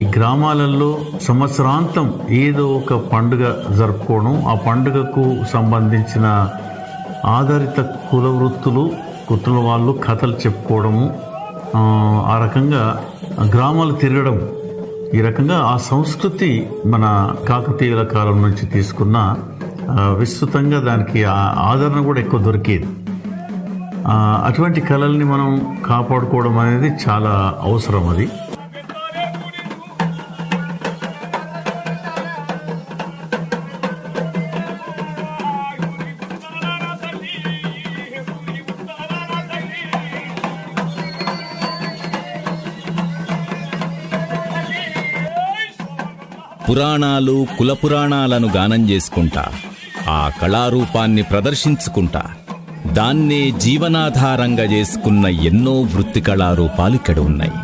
ఈ గ్రామాలలో సంవత్సరాంతం ఏదో ఒక పండుగ జరుపుకోవడం, ఆ పండుగకు సంబంధించిన ఆధారిత కుల వృత్తులు, కుల వాళ్ళు కథలు చెప్పుకోవడము, ఆ రకంగా గ్రామాలు తిరగడం, ఈ రకంగా ఆ సంస్కృతి మన కాకతీయుల కాలం నుంచి తీసుకున్న విస్తృతంగా దానికి ఆదరణ కూడా ఎక్కువ దొరికేది. అటువంటి కళల్ని మనం కాపాడుకోవడం అనేది చాలా అవసరం. అది పురాణాలు, కులపురాణాలను గానం చేసుకుంటా, ఆ కళారూపాన్ని ప్రదర్శించుకుంటా, దాన్నే జీవనాధారంగా చేసుకున్న ఎన్నో వృత్తి కళారూపాలు ఇక్కడ ఉన్నాయి.